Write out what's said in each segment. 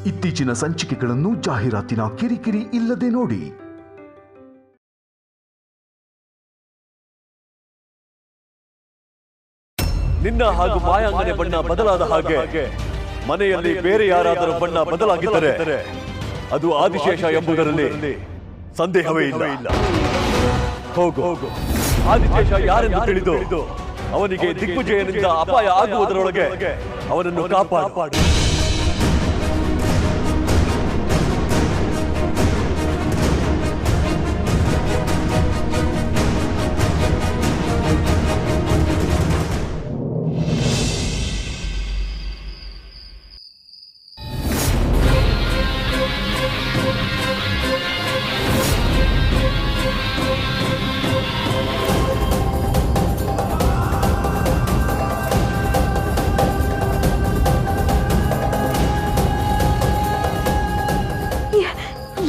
ಇತ್ತೀಚಿನ ಸಂಚಿಕೆಗಳನ್ನು ಜಾಹೀರಾತಿನ ಕಿರಿಕಿರಿ ಇಲ್ಲದೆ ನೋಡಿ. ನಿನ್ನ ಹಾಗೂ ಮಾಯಾಂಗನೆ ಬಣ್ಣ ಬದಲಾದ ಹಾಗೆ ಮನೆಯಲ್ಲಿ ಬೇರೆ ಯಾರಾದರೂ ಬಣ್ಣ ಬದಲಾಗಿದ್ದರೆ ಅದು ಆದಿಶೇಷ ಎಂಬುದರಲ್ಲಿ ಸಂದೇಹವೇ ಇಲ್ಲ. ಹೋಗು, ಆದಿಶೇಷ ಯಾರೆಂದು ತಿಳಿದು ಅವನಿಗೆ ದಿಗ್ವಿಜಯನಿಂದ ಅಪಾಯ ಆಗುವುದರೊಳಗೆ ಅವನನ್ನು ಕಾಪಾಡು.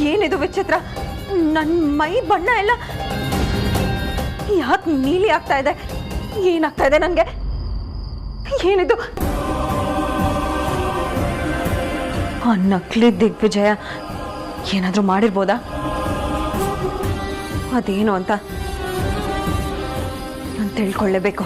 ಏನಿದು ವಿಚಿತ್ರ? ನನ್ನ ಮೈ ಬಣ್ಣ ಎಲ್ಲ ಯಾಕೆ ನೀಲಿ ಆಗ್ತಾ ಇದೆ? ಏನಾಗ್ತಾ ಇದೆ ನನಗೆ? ಏನಿದು? ಆ ನಕಲಿ ದಿಗ್ವಿಜಯ ಏನಾದ್ರೂ ಮಾಡಿರ್ಬೋದಾ? ಅದೇನು ಅಂತ ನಾನು ತಿಳ್ಕೊಳ್ಳೇಬೇಕು.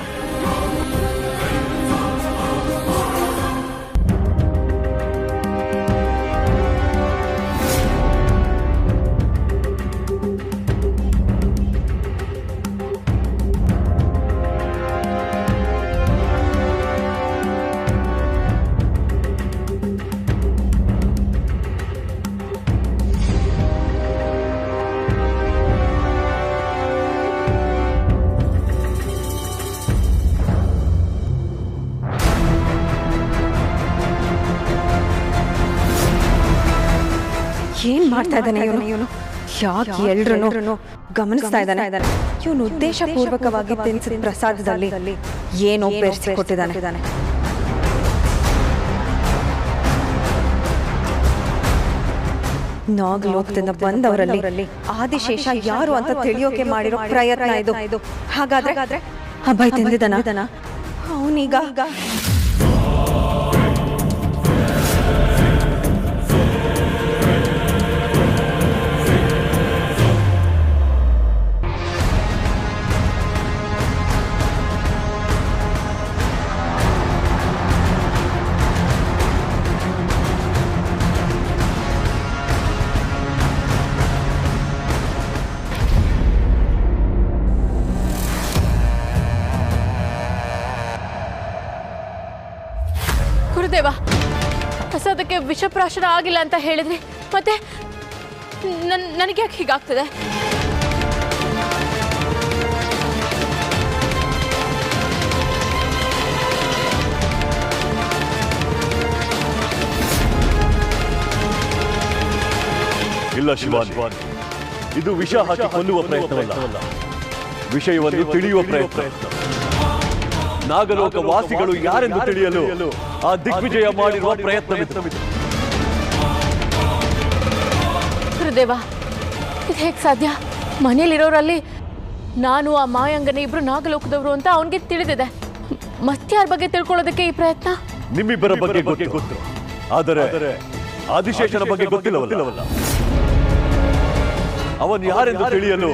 ಏನ್ ಮಾಡ್ತಾ ಇದ್ದಾನೆ ಇವನು? ಯಾಕೆ ಎಲ್ರೂ ಗಮನಿಸ್ತಾ ಇದ್ದಾನೆ? ಇವನು ಉದ್ದೇಶ ಪೂರ್ವಕವಾಗಿ ತಿನ್ಸಿದ ಪ್ರಸಾದದಲ್ಲಿ ಏನೋ ಬೆರೆಸಿ ಕೊಟ್ಟಿದ್ದಾನೆ. ನಾಗಲೋಕದಿಂದ ಬಂದವರಲ್ಲಿ ಆದಿಶೇಷ ಯಾರು ಅಂತ ತಿಳಿಯೋಕೆ ಮಾಡಿರೋ ಪ್ರಯತ್ನ ಇದು. ಹಾಗಾದ್ರೆ ಅಭಯ್ ತಿಂದಿದ್ದಾನ? ಅವನೀಗ ಗುರುದೇವ, ಪ್ರಸಾದಕ್ಕೆ ವಿಷಪ್ರಾಶನ ಆಗಿಲ್ಲ ಅಂತ ಹೇಳಿದ್ರಿ, ಮತ್ತೆ ನನಗೆ ಯಾಕೆ ಹೀಗಾಗ್ತದೆ? ಇಲ್ಲ ಶಿವಾನಿ, ಇದು ವಿಷ ಹಾಕಿ ಕೊಲ್ಲುವ ಪ್ರಯತ್ನವಲ್ಲ, ವಿಷಯವನ್ನು ತಿಳಿಯುವ ಪ್ರಯತ್ನ. ನಾಗಲೋಕ ವಾಸಿಗಳು ಯಾರೆಂದು ತಿಳಿಯಲು ಆ ದಿಗ್ವಿಜಯ ಮಾಡಿರುವ ಪ್ರಯತ್ನವಿತ್ತು. ಗುರುದೇವ, ಇದು ಹೇಗೆ ಸಾಧ್ಯ? ಮನೇಲಿರೋರಲ್ಲಿ ನಾನು ಆ ಮಾಯಾಂಗನೆ ಇಬ್ರು ನಾಗಲೋಕದವರು ಅಂತ ಅವನಿಗೆ ತಿಳಿದಿದೆ. ಮತ್ಯಾರ ಬಗ್ಗೆ ತಿಳ್ಕೊಳ್ಳೋದಕ್ಕೆ ಈ ಪ್ರಯತ್ನ? ನಿಮ್ಮಿಬ್ಬರ ಬಗ್ಗೆ ಗೊತ್ತು, ಆದರೆ ಆದಿಶೇಷನ ಬಗ್ಗೆ ಗೊತ್ತಿಲ್ಲವಲ್ಲ. ಅವನು ಯಾರೆಂದು ತಿಳಿಯಲು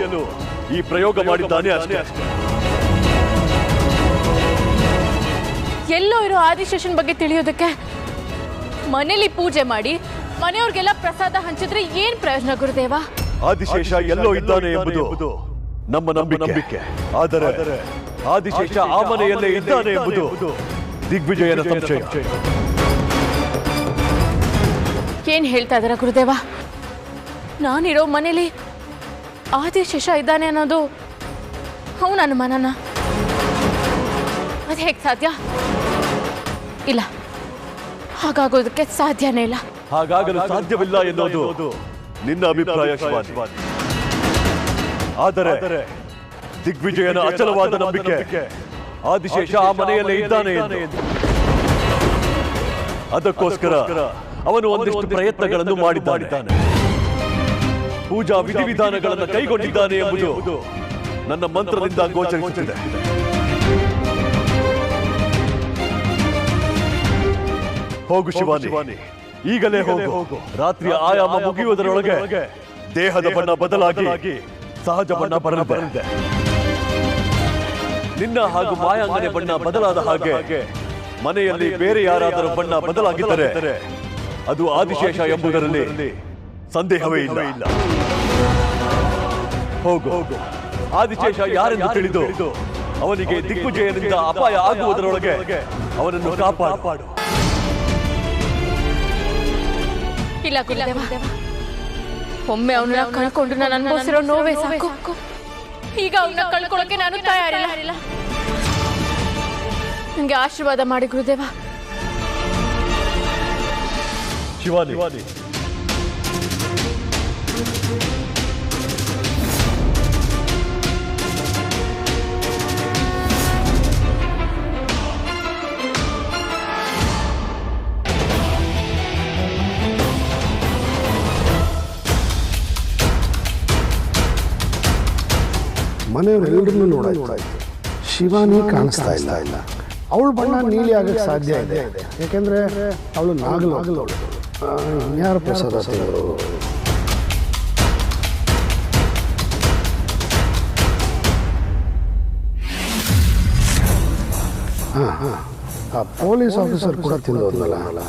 ಈ ಪ್ರಯೋಗ ಮಾಡಿದ್ದಾನೆ ಅಷ್ಟೇ. ಎಲ್ಲೋ ಇರೋ ಆದಿಶೇಷನ್ ಬಗ್ಗೆ ತಿಳಿಯೋದಕ್ಕೆ ಮನೇಲಿ ಪೂಜೆ ಮಾಡಿ ಮನೆಯವ್ರಿಗೆಲ್ಲ ಪ್ರಸಾದ ಹಂಚಿದ್ರೆ ಏನ್ ಪ್ರಯೋಜನ ಗುರುದೇವ? ಆದಿಶೇಷ ಎಲ್ಲೋ ಇದ್ದಾನೆ ಎಂಬುದು ನಮ್ಮ ನಂಬಿಕೆ. ಆದರೆ ಆದಿಶೇಷ ಆ ಮನೆಯಲ್ಲೇ ಇದ್ದಾನೆ ಎಂಬುದು ದಿಗ್ವಿಜಯನ ಸಂಶಯ. ಏನ್ ಹೇಳ್ತಾ ಇದಾರ ಗುರುದೇವ? ನಾನಿರೋ ಮನೇಲಿ ಆದಿಶೇಷ ಇದ್ದಾನೆ ಅನ್ನೋದು ಅವನ ಅನುಮಾನನ? ಅದು ಹೇಗೆ ಸಾಧ್ಯ? ಇಲ್ಲ, ಹಾಗಾಗೋದಕ್ಕೆ ಸಾಧ್ಯನೇ ಇಲ್ಲ. ಹಾಗಾಗಲು ಸಾಧ್ಯವಿಲ್ಲ ಎನ್ನುವುದು ನಿನ್ನ ಅಭಿಪ್ರಾಯ ಶಿವಾನಿ. ಆದರೆ ದಿಗ್ವಿಜಯನ ಅಚಲವಾದ ನಂಬಿಕೆ ಆದಿಶೇಷ ಆ ಮನೆಯಲ್ಲೇ ಇದ್ದಾನೆ ಎಂದು. ಅದಕ್ಕೋಸ್ಕರ ಅವನು ಒಂದಿಷ್ಟು ಪ್ರಯತ್ನಗಳನ್ನು ಮಾಡಿದ್ದಾನೆ, ಪೂಜಾ ವಿಧಿವಿಧಾನಗಳನ್ನು ಕೈಗೊಂಡಿದ್ದಾನೆ ಎಂಬುದು ನನ್ನ ಮಂತ್ರದಿಂದ ಗೋಚರಿಸುತ್ತಿದೆ. ಹೋಗು ಶಿವಾನಿ, ಈಗಲೇ ಹೋಗು. ರಾತ್ರಿಯ ಆಯಾಮ ಮುಗಿಯುವುದರೊಳಗೆ ದೇಹದ ಬಣ್ಣ ಬದಲಾಗಿ ಸಹಜ ಬಣ್ಣ ಬರಲಿದೆ. ನಿನ್ನ ಹಾಗೂ ಮಾಯಾಂಗನೆ ಬಣ್ಣ ಬದಲಾದ ಹಾಗೆ ಮನೆಯಲ್ಲಿ ಬೇರೆ ಯಾರಾದರೂ ಬಣ್ಣ ಬದಲಾಗಿದ್ದರೆ ಅದು ಆದಿಶೇಷ ಎಂಬುದರಲ್ಲಿ ಸಂದೇಹವೇ ಇಲ್ಲ. ಹೋಗು. ಆದಿಶೇಷ ಯಾರೆಂದು ತಿಳಿದು ಅವನಿಗೆ ದಿಗ್ವಿಜಯನಿಂದ ಅಪಾಯ ಆಗುವುದರೊಳಗೆ ಅವನನ್ನು ಕಾಪಾಡು. ಇಲ್ಲ ಗುರುದೇವ, ಒಮ್ಮೆ ಅವನ್ನ ಕಳ್ಕೊಂಡು ನಾನು ಅನುಭವಿಸಿರೋ ನೋವೇ ಸಾಕು. ಈಗ ಅವನ್ನ ಕಳ್ಕೊಳ್ಳೋಕೆ ನಾನು ತಯಾರಿಲ್ಲ. ನನಗೆ ಆಶೀರ್ವಾದ ಮಾಡಿ ಗುರುದೇವ. ಶಿವಾನಿ, ಮನೆಯವರೆಲ್ಲರನ್ನೂ ನೋಡಾಯ್ತು. ಶಿವಾನಿ ಕಾಣಿಸ್ತಾ ಇಲ್ಲ. ಅವಳು ಬಣ್ಣ ನೀಲಿ ಆಗಕ್ಕೆ ಸಾಧ್ಯ ಇದೆ, ಯಾಕೆಂದ್ರೆ ಅವಳು ನಾಗಲು. ಯಾರು ಪ್ರಸಾದ ತಿಂದರು? ಆ ಪೊಲೀಸ್ ಆಫೀಸರ್ ಕೂಡ ತಿಂದೋದ್ನಲ್ಲ,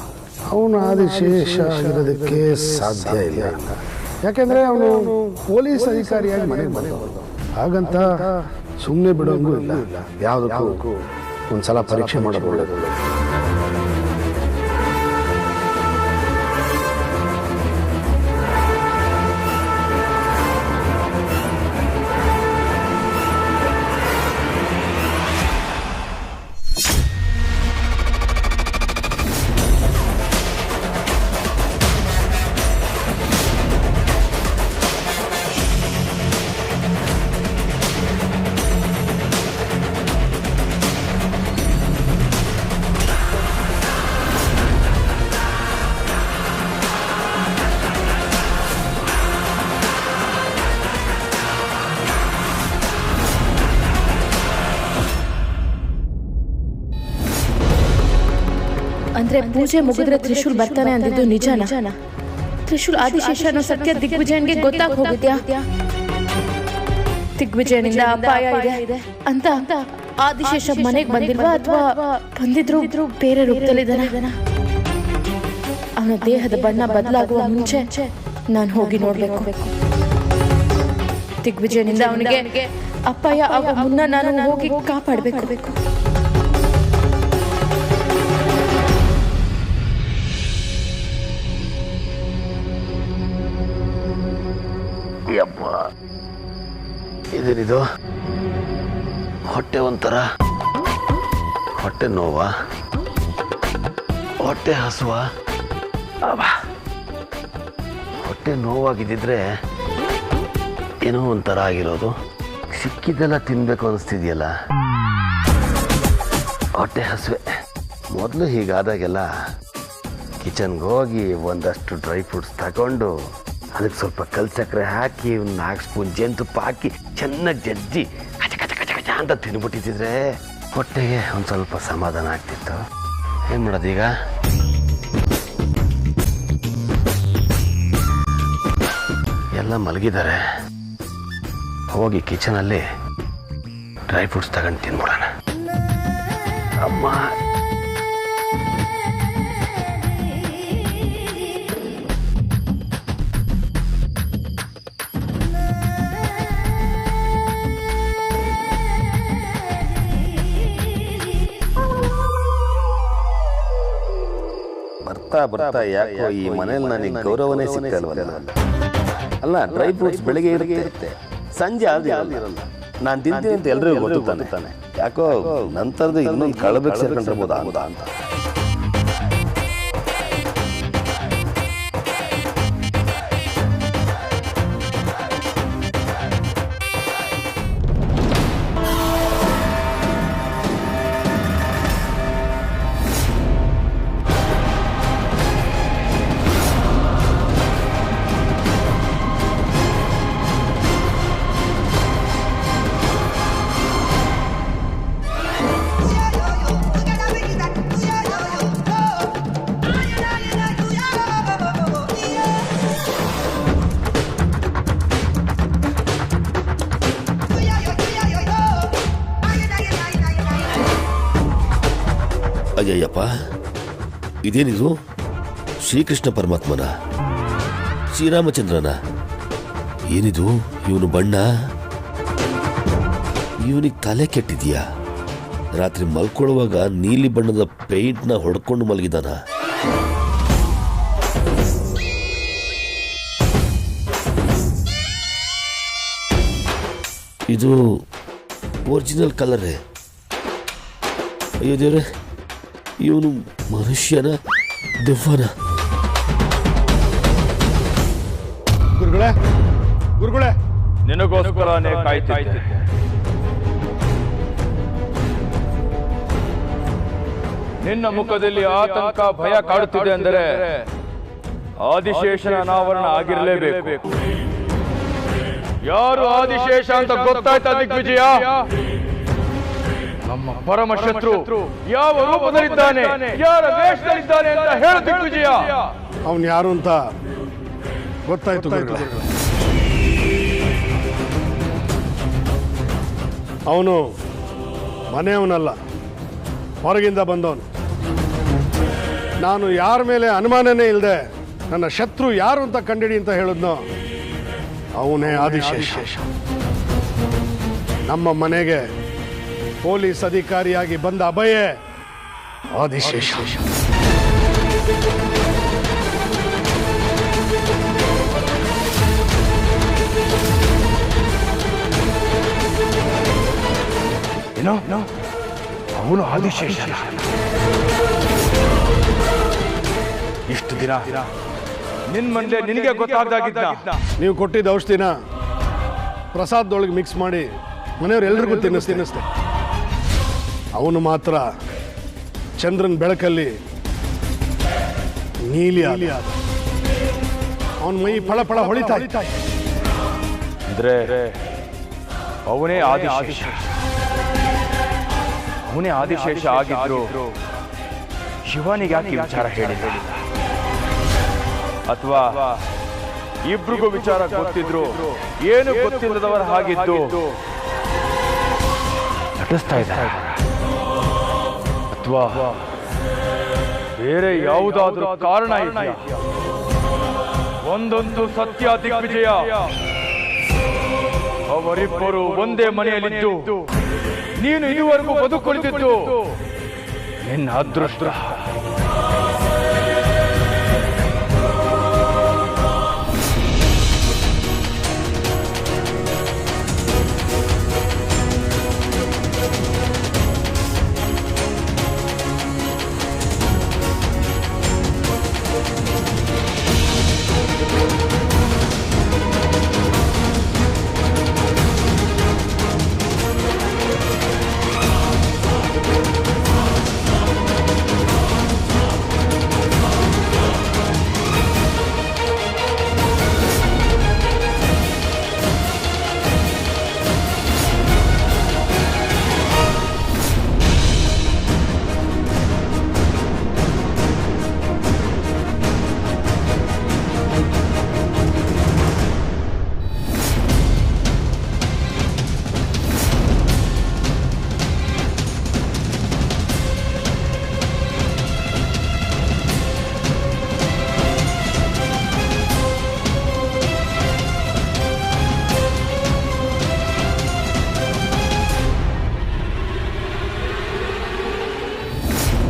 ಅವನು ಆದಿಶೇಷ ಇರೋದಕ್ಕೆ ಸಾಧ್ಯ ಇಲ್ಲ. ಯಾಕೆಂದ್ರೆ ಅವನು ಪೊಲೀಸ್ ಅಧಿಕಾರಿಯಾಗಿ ಮನೆಗೆ ಬಂದವರು. ಹಾಗಂತ ಸುಮ್ಮನೆ ಬಿಡೋಂಗೂ ಇಲ್ಲ. ಯಾವುದಕ್ಕೂ ಒಂದ್ಸಲ ಪರೀಕ್ಷೆ ಮಾಡೋದು ಒಳ್ಳೆಯದು. ಅಂದ್ರೆ ಪೂಜೆ ಮುಗಿದ್ರೆ ತ್ರಿಶೂಲ್ ಬರ್ತಾನೆ ಅಂದಿದ್ದು ನಿಜನಾ? ತ್ರಿಶೂಲ್ ಆದಿಶೇಷ ಅನ್ನೋ ಸತ್ಯ ದಿಗ್ವಿಜಯನ್ಗೆ ಗೊತ್ತಾಗ ಹೋಗಿದ್ಯಾ? ದಿಗ್ವಿಜಯನಿಂದ ಅಪಾಯ ಇದೆ ಅಂತ ಆದಿಶೇಷ ಮನೆಗೆ ಬಂದಿಲ್ವಾ, ಅಥವಾ ಬಂದಿದ್ರು ಬೇರೆ ರೂಪದಲ್ಲಿದ್ದಾನ? ಅವನ ದೇಹದ ಬಣ್ಣ ಬದಲಾಗುವ ಮುಂಚೆ ನಾನು ಹೋಗಿ ನೋಡ್ಬೇಕು. ದಿಗ್ವಿಜಯನಿಂದ ಅವನಿಗೆ ಅಪಾಯ ಆಗೋ ಮುನ್ನ ನಾನು ಹೋಗಿ ಕಾಪಾಡಬೇಕು. ಯಪ್ಪ, ಇದೇನಿದು? ಹೊಟ್ಟೆ ಒಂಥರ, ಹೊಟ್ಟೆ ನೋವಾ, ಹೊಟ್ಟೆ ಹಸುವ? ಹೊಟ್ಟೆ ನೋವಾಗಿದ್ದಿದ್ರೆ ಏನೋ ಒಂಥರ ಆಗಿರೋದು. ಸಿಕ್ಕಿದ್ದೆಲ್ಲ ತಿನ್ಬೇಕು ಅನಿಸ್ತಿದೆಯಲ್ಲ. ಹೊಟ್ಟೆ ಹಸುವೆ. ಮೊದಲು ಹೀಗಾದಾಗೆಲ್ಲ ಕಿಚನ್ಗೆ ಹೋಗಿ ಒಂದಷ್ಟು ಡ್ರೈ ಫ್ರೂಟ್ಸ್ ತಗೊಂಡು ಅದಕ್ಕೆ ಸ್ವಲ್ಪ ಕಲ್ ಸಕ್ಕರೆ ಹಾಕಿ 4 ಸ್ಪೂನ್ ಜೇನುತುಪ್ಪ ಹಾಕಿ ಚೆನ್ನಾಗಿ ಜಜ್ಜಿ ಕಚ ಕಚ ಕಚ ಕಚ ಅಂತ ತಿನ್ಬಿಟ್ಟಿದ್ರೆ ಹೊಟ್ಟೆಗೆ ಒಂದು ಸ್ವಲ್ಪ ಸಮಾಧಾನ ಆಗ್ತಿತ್ತು. ಏನು ಮಾಡೋದೀಗ? ಎಲ್ಲ ಮಲಗಿದ್ದಾರೆ. ಹೋಗಿ ಕಿಚನಲ್ಲಿ ಡ್ರೈ ಫ್ರೂಟ್ಸ್ ತಗೊಂಡು ತಿನ್ಬಿಡೋಣ. ಅಮ್ಮ, ಬರ್ತಾ ಯಾಕೋ ಈ ಮನೇಲಿ ನನಗೆ ಗೌರವನೇ ಸಿಗ್ತಲ್ವಲ್ಲ. ಅಲ್ಲ, ಡ್ರೈ ಫ್ರೂಟ್ಸ್ ಬೆಳಿಗ್ಗೆ ಇರುತ್ತೆ, ಸಂಜೆ ಇರಲ್ಲ. ನಾನು ತಿಂತೀನಿ ಅಂತ ಎಲ್ರಿಗೂ ಗೊತ್ತಾನೆ. ಯಾಕೋ ನಂತರದ್ದು ಇನ್ನೊಂದು ಕಳಬೇಕು ಸೇರ್ಕೊಂಡಿರ್ಬೋದಾ ಅಂತ. ಅಯ್ಯಪ್ಪ, ಇದೇನಿದು? ಶ್ರೀಕೃಷ್ಣ ಪರಮಾತ್ಮನ, ಶ್ರೀರಾಮಚಂದ್ರನ? ಏನಿದು ಇವನು ಬಣ್ಣ? ಇವನಿಗೆ ತಲೆ ಕೆಟ್ಟಿದ್ಯಾ? ರಾತ್ರಿ ಮಲ್ಕೊಳ್ಳುವಾಗ ನೀಲಿ ಬಣ್ಣದ ಪೇಂಟ್ನ ಹೊಡ್ಕೊಂಡು ಮಲಗಿದಾನ. ಇದು ಒರಿಜಿನಲ್ ಕಲರೇ. ಅಯ್ಯೋ ದೇವ್ರೆ, ಇವನು ಮನುಷ್ಯನ ದೆವ್ವನ? ಗುರುಗಳೇ, ಗುರುಗಳೇ, ನಿನಗೋಸ್ಕರನೇ ಕಾಯ್ತಿದ್ದೆ. ನಿನ್ನ ಮುಖದಲ್ಲಿ ಆತಂಕ, ಭಯ ಕಾಡುತ್ತಿದೆ ಅಂದರೆ ಆದಿಶೇಷನ ಅನಾವರಣ ಆಗಿರಲೇಬೇಕು. ಯಾರು ಆದಿಶೇಷ ಅಂತ ಗೊತ್ತಾಯ್ತಾ ದಿಗ್ವಿಜಯ? ನಮ್ಮ ಪರಮ ಶತ್ರು ಯಾವ ರೂಪದಲ್ಲಿದ್ದಾನೆ, ಯಾರ ವೇಷದಲ್ಲಿದ್ದಾನೆ ಅಂತ ಹೇಳು ದಿಗ್ವಿಜಯ. ಅವನು ಯಾರು ಅಂತ ಗೊತ್ತಾಯ್ತು ಗುರುಗಳೇ. ಅವನು ಮನೆಯವನಲ್ಲ, ಹೊರಗಿಂದ ಬಂದವನು. ನಾನು ಯಾರ ಮೇಲೆ ಅನುಮಾನನೇ ಇಲ್ಲದೆ ನನ್ನ ಶತ್ರು ಯಾರು ಅಂತ ಕಂಡಿಡಿ ಅಂತ ಹೇಳಿದ್ನೋ ಅವನೇ ಆದಿಶೇಷ. ನಮ್ಮ ಮನೆಗೆ ಪೊಲೀಸ್ ಅಧಿಕಾರಿಯಾಗಿ ಬಂದ ಅಭಯೇ ಆದಿಶೇಷ. ಏನೋ ಅವನು ಆದಿಶೇಷ. ಇಷ್ಟು ದಿನ ನಿನ್ ಮಂದೆ ನಿನಗೆ ಗೊತ್ತಾಗ್ದಾಗಿದ್ದ. ನೀವು ಕೊಟ್ಟಿದ್ದ ಔಷಧಿನ ಪ್ರಸಾದದೊಳಗೆ ಮಿಕ್ಸ್ ಮಾಡಿ ಮನೆಯವರೆಲ್ಲರಿಗೂ ತಿನ್ನಿಸ್ತೆ. ಅವನು ಮಾತ್ರ ಚಂದ್ರನ ಬೆಳಕಲ್ಲಿ ನೀಲಿ ಆದ. ಅವನ ಮೈ ಫಳ ಫಳ ಹೊಳಿತಾ. ಅಂದ್ರೆ ಅವನೇ ಆದಿಶೇಷ. ಅವನೇ ಆದಿಶೇಷ ಆಗಿದ್ರು ಶಿವನಿಗೆ ಯಾಕೆ ವಿಚಾರ ಹೇಳಿಲ್ಲ? ಅಥವಾ ಇಬ್ರಿಗೂ ವಿಚಾರ ಗೊತ್ತಿದ್ರು ಏನು ಗೊತ್ತಿಲ್ಲದವರ ಹಾಗಿದ್ದು ನಟಿಸ್ತಾ ಇದ್ದಾರೆ? ಅಥವಾ ಬೇರೆ ಯಾವುದಾದ್ರೂ ಕಾರಣ ಇದೆಯಾ? ಒಂದೊಂದು ಸತ್ಯ ದಿಗ್ವಿಜಯ, ಅವರಿಬ್ಬರು ಒಂದೇ ಮನೆಯಲ್ಲಿದ್ದು ನೀನು ಇದುವರೆಗೂ ಬದುಕುಳಿದಿದ್ದು ನಿನ್ನ ಅದೃಷ್ಟ.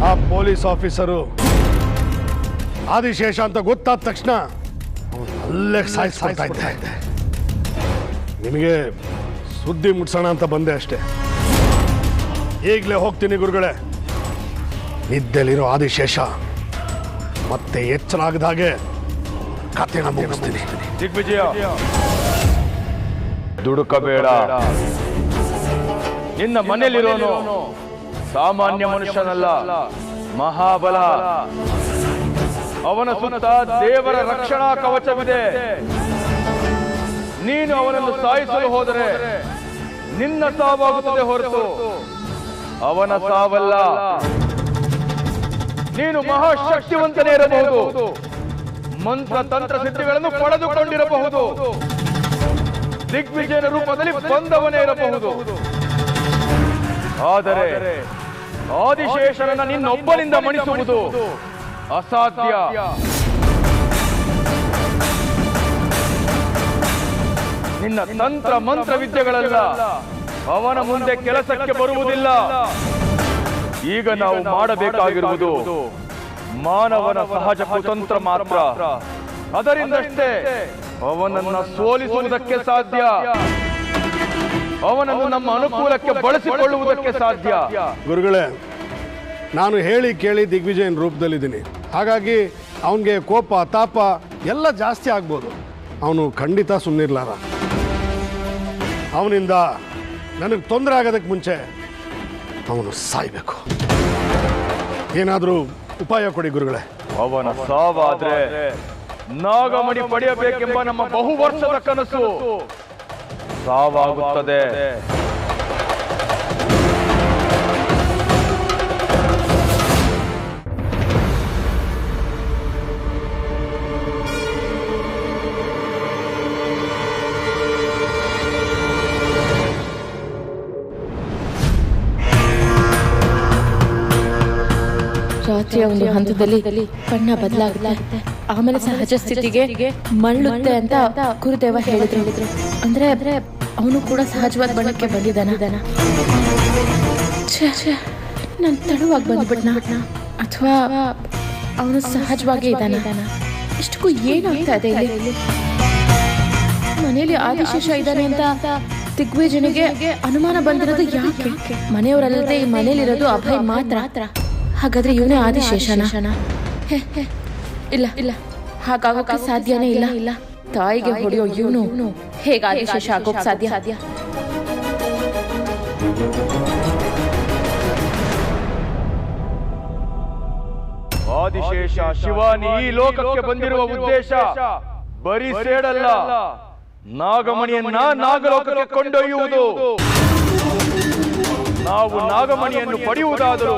ಆ ಪೊಲೀಸ್ ಆಫೀಸರು ಆದಿಶೇಷ ಅಂತ ಗೊತ್ತಾದ ತಕ್ಷಣ ಅಲ್ಲೇ ಸಾಯಿಸ್ತಾ ಇದ್ದೆ. ನಿಮಗೆ ಸುದ್ದಿ ಮುಟ್ಸೋಣ ಅಂತ ಬಂದೆ ಅಷ್ಟೇ. ಈಗಲೇ ಹೋಗ್ತೀನಿ ಗುರುಗಳೇ. ನಿದ್ದೆಲಿರೋ ಆದಿಶೇಷ ಮತ್ತೆ ಎಚ್ಚರ ಆಗದ ಹಾಗೆ ಕಥೆನ ಮುಗಿಸ್ತೀನಿ. ದಿಗ್ವಿಜಯ, ದುಡುಕಬೇಡ. ನಿನ್ನ ಮನೆಯಲ್ಲಿರೋನು ಸಾಮಾನ್ಯ ಮನುಷ್ಯನಲ್ಲ, ಮಹಾಬಲ. ಅವನ ಸುತ್ತ ದೇವರ ರಕ್ಷಣಾ ಕವಚವಿದೆ. ನೀನು ಅವನನ್ನು ಸಾಯಿಸಲು ಹೋದರೆ ನಿನ್ನ ಸಾವಾಗುತ್ತದೆ ಹೊರತು ಅವನ ಸಾವಲ್ಲ. ನೀನು ಮಹಾಶಕ್ತಿವಂತನೇ ಇರಬಹುದು, ಮಂತ್ರ ತಂತ್ರ ಸಿದ್ಧಿಗಳನ್ನು ಪಡೆದುಕೊಂಡಿರಬಹುದು, ದಿಗ್ವಿಜಯನ ರೂಪದಲ್ಲಿ ಬಂದವನೇ ಇರಬಹುದು. ಆದರೆ ಆದಿಶೇಷನನ್ನ ನಿನ್ನೊಬ್ಬನಿಂದ ಮಣಿಸುವುದು ಅಸಾಧ್ಯ. ನಿನ್ನ ತಂತ್ರ ಮಂತ್ರ ವಿದ್ಯೆಗಳೆಲ್ಲ ಅವನ ಮುಂದೆ ಕೆಲಸಕ್ಕೆ ಬರುವುದಿಲ್ಲ. ಈಗ ನಾವು ಮಾಡಬೇಕಾಗಿರುವುದು ಮಾನವನ ಸಹಜ ಕುತಂತ್ರ ಮಾತ್ರ. ಅದರಿಂದಷ್ಟೇ ಅವನನ್ನ ಸೋಲಿಸುವುದಕ್ಕೆ ಸಾಧ್ಯ, ಅವನನ್ನು ನಮ್ಮ ಅನುಕೂಲಕ್ಕೆ ಬಳಸಿಕೊಳ್ಳುವುದಕ್ಕೆ ಸಾಧ್ಯ. ಗುರುಗಳೇ, ನಾನು ಹೇಳಿ ಕೇಳಿ ದಿಗ್ವಿಜಯನ ರೂಪದಲ್ಲಿದ್ದೀನಿ. ಹಾಗಾಗಿ ಅವನಿಗೆ ಕೋಪ ತಾಪ ಎಲ್ಲ ಜಾಸ್ತಿ ಆಗ್ಬೋದು. ಅವನು ಖಂಡಿತ ಸುಮ್ಮನಿರ್ಲಾರ. ಅವನಿಂದ ನನಗೆ ತೊಂದರೆ ಆಗೋದಕ್ಕೆ ಮುಂಚೆ ಅವನು ಸಾಯ್ಬೇಕು. ಏನಾದರೂ ಉಪಾಯ ಕೊಡಿ ಗುರುಗಳೇ. ಅವನ ಸಾವಾದ್ರೆ ನಾಗಮಣಿ ಪಡೆಯಬೇಕೆಂಬ ನಮ್ಮ ಬಹುವರ್ಷದ ಕನಸು ಸಾವಾಗುತ್ತದೆ. ರಾತ್ರಿಯ ಒಂದು ಹಂತದಲ್ಲಿ ಬಣ್ಣ ಬದಲಾಗುತ್ತೆ, ಆಮೇಲೆ ಸಹಜ ಸ್ಥಿತಿಗೆ ಮರಳುತ್ತೆ ಅಂತ ಗುರುದೇವ ಹೇಳಿದ್ರು. ಅಂದ್ರೆ ಅವನು ಕೂಡ ಸಹಜವಾದ ಬಣ್ಣಕ್ಕೆ ಬಂದಿದ್ದಾನ. ನಾನು ತಡವಾಗಿ ಬಂದ್ಬಿಟ್ನ ಅಥವಾ ಅವನು ಸಹಜವಾಗಿ ಇದ್ದಾನ? ಇಷ್ಟಕ್ಕೂ ಏನಾಗ್ತಾ ಇದೆ ಇಲ್ಲಿ? ಮನೆಯಲ್ಲಿ ಆದಿಶೇಷ ಇದ್ದಾನೆ ಅಂತ ದಿಗ್ವಿಜಯನಿಗೆ ಅನುಮಾನ ಬಂದಿರೋದು ಯಾಕೆ? ಮನೆಯವರಲ್ಲದೆ ಈ ಮನೇಲಿರೋದು ಅಭಯ್ ಮಾತ್ರ. ಹಾಗಾದ್ರೆ ಇವನೇ ಆದಿಶೇಷನ? ಇಲ್ಲ ಇಲ್ಲ, ಹಾಗಾಗೋಕೆ ಸಾಧ್ಯನೇ ಇಲ್ಲ. ತಾಯಿಗೆ ಹೊಡೆಯೋ ಇವನು ಹೇಗೆ ಆದಿಶೇಷ ಆಗೋಕ್ ಸಾಧ್ಯ? ಆದಿಶೇಷ ಶಿವಾನಿ ಈ ಲೋಕಕ್ಕೆ ಬಂದಿರುವ ಉದ್ದೇಶ ಬರೀ ಸೇಡಲ್ಲ, ನಾಗಮಣಿಯನ್ನ ನಾಗಲೋಕಕ್ಕೆ ಕೊಂಡೊಯ್ಯುವುದು. ನಾವು ನಾಗಮಣಿಯನ್ನು ಪಡೆಯುವುದಾದರೂ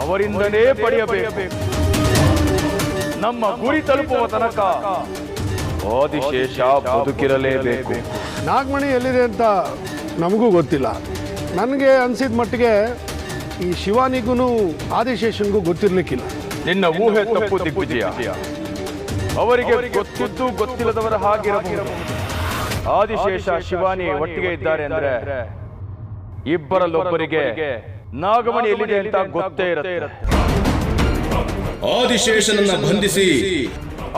ಅವರಿಂದಲೇ ಪಡೆಯಬೇಕು. ನಮ್ಮ ಗುರಿ ತಲುಪುವ ತನಕ ಆದಿಶೇಷ ಬದುಕಿರಲೇಬೇಕು. ನಾಗಮಣಿ ಎಲ್ಲಿದೆ ಅಂತ ನಮಗೂ ಗೊತ್ತಿಲ್ಲ. ನನಗೆ ಅನಿಸಿದ ಮಟ್ಟಿಗೆ ಈ ಶಿವಾನಿಗೂ ಆದಿಶೇಷನ್ಗೂ ಗೊತ್ತಿರ್ಲಿಕ್ಕಿಲ್ಲ. ನಿನ್ನ ಊಹೆ ತಪ್ಪು ದಿಗ್ವಿಜಯ. ಅವರಿಗೆ ಗೊತ್ತಿದ್ದು ಗೊತ್ತಿಲ್ಲದವರ ಹಾಗಿರಬಹುದು. ಆದಿಶೇಷ ಶಿವಾನಿ ಒಟ್ಟಿಗೆ ಇದ್ದಾರೆ ಅಂದ್ರೆ ಇಬ್ಬರಲ್ಲೊಬ್ಬರಿಗೆ ನಾಗಮಣಿ ಎಲ್ಲಿದೆ ಅಂತ ಗೊತ್ತೇ ಇರುತ್ತೆ. ಆದಿಶೇಷನನ್ನ ಬಂಧಿಸಿ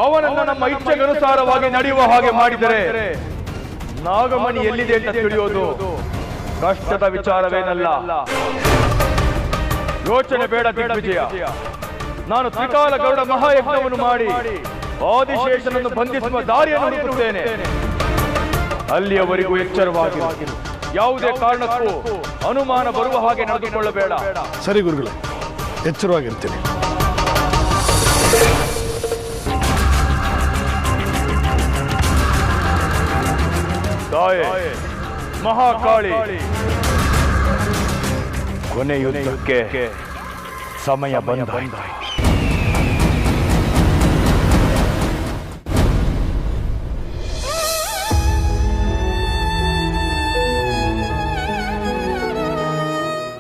ಅವನನ್ನ ನಮ್ಮ ಇಚ್ಛೆಗನುಸಾರವಾಗಿ ನಡೆಯುವ ಹಾಗೆ ಮಾಡಿದರೆ ನಾಗಮಣಿ ಎಲ್ಲಿದೆ ಅಂತ ತಿಳಿಯೋದು ಕಷ್ಟದ ವಿಚಾರವೇನಲ್ಲ. ಯೋಚನೆ ಬೇಡ ದಿಗ್ವಿಜಯ. ನಾನು ತ್ರಿಕಾಲ ಗರುಡ ಮಹಾಯಜ್ಞವನ್ನು ಮಾಡಿ ಆದಿಶೇಷನನ್ನು ಬಂಧಿಸುವ ದಾರಿಯನ್ನು ಹುಡುಕುತ್ತೇನೆ. ಅಲ್ಲಿಯವರೆಗೂ ಎಚ್ಚರವಾಗಿರು. ಯಾವುದೇ ಕಾರಣಕ್ಕೂ ಅನುಮಾನ ಬರುವ ಹಾಗೆ ನಡೆದುಕೊಳ್ಳಬೇಡ. ಸರಿ ಗುರುಗಳೇ, ಎಚ್ಚರವಾಗಿರ್ತೀನಿ. ತಾಯೇ ಮಹಾಕಾಳಿ, ಕೊನೆ ಯುದ್ಧಕ್ಕೆ ಸಮಯ ಬಂದಾಯಿತು.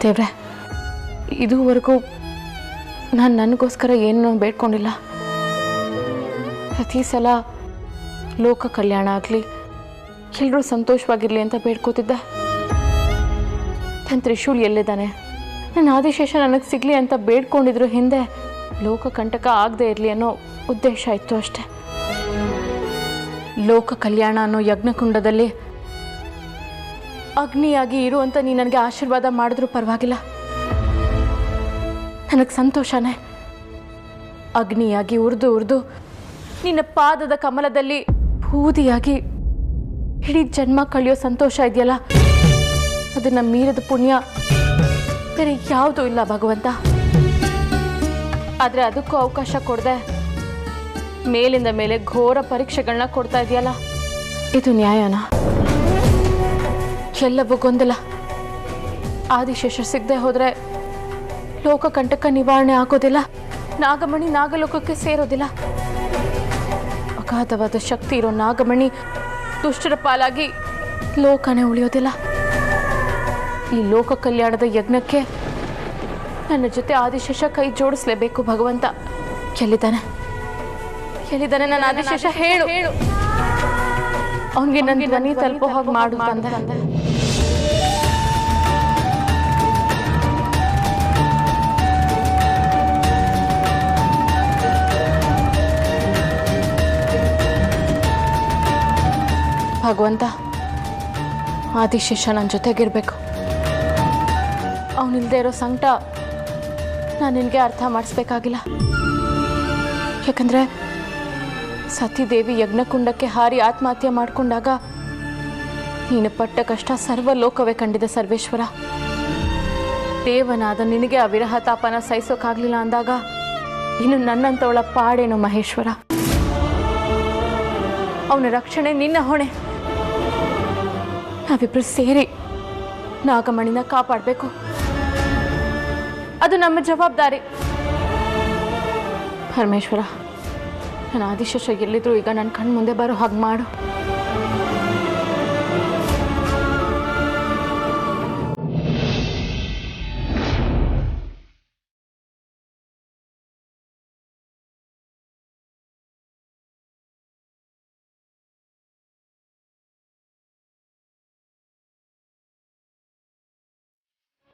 ದೇವ್ರೆ, ಇದುವರೆಗೂ ನಾನು ನನಗೋಸ್ಕರ ಏನೂ ಬೇಡ್ಕೊಂಡಿಲ್ಲ. ಪ್ರತಿ ಸಲ ಲೋಕ ಕಲ್ಯಾಣ ಆಗಲಿ, ಎಲ್ಲರೂ ಸಂತೋಷವಾಗಿರಲಿ ಅಂತ ಬೇಡ್ಕೋತಿದ್ದೆ. ನನ್ನ ತ್ರಿಶೂಲ್ ಎಲ್ಲಿದ್ದಾನೆ, ನನ್ನ ಆದಿಶೇಷ ನನಗೆ ಸಿಗಲಿ ಅಂತ ಬೇಡ್ಕೊಂಡಿದ್ರು ಹಿಂದೆ ಲೋಕ ಕಂಟಕ ಆಗದೆ ಇರಲಿ ಅನ್ನೋ ಉದ್ದೇಶ ಇತ್ತು ಅಷ್ಟೆ. ಲೋಕ ಕಲ್ಯಾಣ ಅನ್ನೋ ಯಜ್ಞಕುಂಡದಲ್ಲಿ ಅಗ್ನಿಯಾಗಿ ಇರು ಅಂತ ನೀ ನನಗೆ ಆಶೀರ್ವಾದ ಮಾಡಿದ್ರೂ ಪರವಾಗಿಲ್ಲ, ನನಗೆ ಸಂತೋಷನೇ. ಅಗ್ನಿಯಾಗಿ ಉರಿದು ನಿನ್ನ ಪಾದದ ಕಮಲದಲ್ಲಿ ಬೂದಿಯಾಗಿ ಇಡೀ ಜನ್ಮ ಕಳೆಯೋ ಸಂತೋಷ ಇದೆಯಲ್ಲ, ಅದನ್ನ ಮೀರಿದ ಪುಣ್ಯ ಬೇರೆ ಯಾವುದೂ ಇಲ್ಲ ಭಗವಂತ. ಆದರೆ ಅದಕ್ಕೂ ಅವಕಾಶ ಕೊಡದೆ ಮೇಲಿಂದ ಮೇಲೆ ಘೋರ ಪರೀಕ್ಷೆಗಳನ್ನ ಕೊಡ್ತಾ ಇದೆಯಲ್ಲ, ಇದು ನ್ಯಾಯನಾ? ಎಲ್ಲವೂ ಗೊಂದಲ. ಆದಿಶೇಷ ಸಿಗದೆ ಹೋದ್ರೆ ಲೋಕಕಂಟಕ ನಿವಾರಣೆ ಆಗೋದಿಲ್ಲ, ನಾಗಮಣಿ ನಾಗಲೋಕಕ್ಕೆ ಸೇರೋದಿಲ್ಲ. ಅಗಾಧವಾದ ಶಕ್ತಿ ಇರೋ ನಾಗಮಣಿ ದುಷ್ಟರ ಪಾಲಾಗಿ ಲೋಕನೇ ಉಳಿಯೋದಿಲ್ಲ. ಈ ಲೋಕ ಕಲ್ಯಾಣದ ಯಜ್ಞಕ್ಕೆ ನನ್ನ ಜೊತೆ ಆದಿಶೇಷ ಕೈ ಜೋಡಿಸ್ಲೇಬೇಕು ಭಗವಂತ. ಎಲ್ಲಿದ್ದಾನೆ ನನ್ನ ಆದಿಶೇಷ? ಹೇಳು. ಅವನಿಗೆ ನನ್ನ ಧ್ವನಿ ತಲುಪೋ ಹಾಗೆ ಮಾಡು ಅಂದೆ. ಭಗವಂತ, ಆದಿಶೇಷ ನನ್ನ ಜೊತೆಗಿರ್ಬೇಕು. ಅವನಿಲ್ಲದೆ ಇರೋ ಸಂಕಟ ನಾನು ನಿನಗೆ ಅರ್ಥ ಮಾಡಿಸ್ಬೇಕಾಗಿಲ್ಲ. ಯಾಕಂದರೆ ಸತೀದೇವಿ ಯಜ್ಞಕುಂಡಕ್ಕೆ ಹಾರಿ ಆತ್ಮಹತ್ಯೆ ಮಾಡಿಕೊಂಡಾಗ ನೀನು ಪಟ್ಟ ಕಷ್ಟ ಸರ್ವಲೋಕವೇ ಕಂಡಿದೆ ಸರ್ವೇಶ್ವರ. ದೇವನಾದ ನಿನಗೆ ಆ ವಿರಹ ತಾಪನ ಸಹಿಸೋಕ್ಕಾಗಲಿಲ್ಲ ಅಂದಾಗ ಇನ್ನು ನನ್ನಂತವಳ ಪಾಡೇನು ಮಹೇಶ್ವರ. ಅವನ ರಕ್ಷಣೆ ನಿನ್ನ ಹೊಣೆ. ನಾವಿಬ್ರು ಸೇರಿ ನಾಗಮಣಿನ ಕಾಪಾಡಬೇಕು. ಅದು ನಮ್ಮ ಜವಾಬ್ದಾರಿ. ಪರಮೇಶ್ವರ, ನನ್ನ ಆದಿಶೇಷ ಎಲ್ಲಿದ್ರು ಈಗ ನನ್ನ ಕಣ್ಣು ಮುಂದೆ ಬರೋ ಹಾಗೆ ಮಾಡು.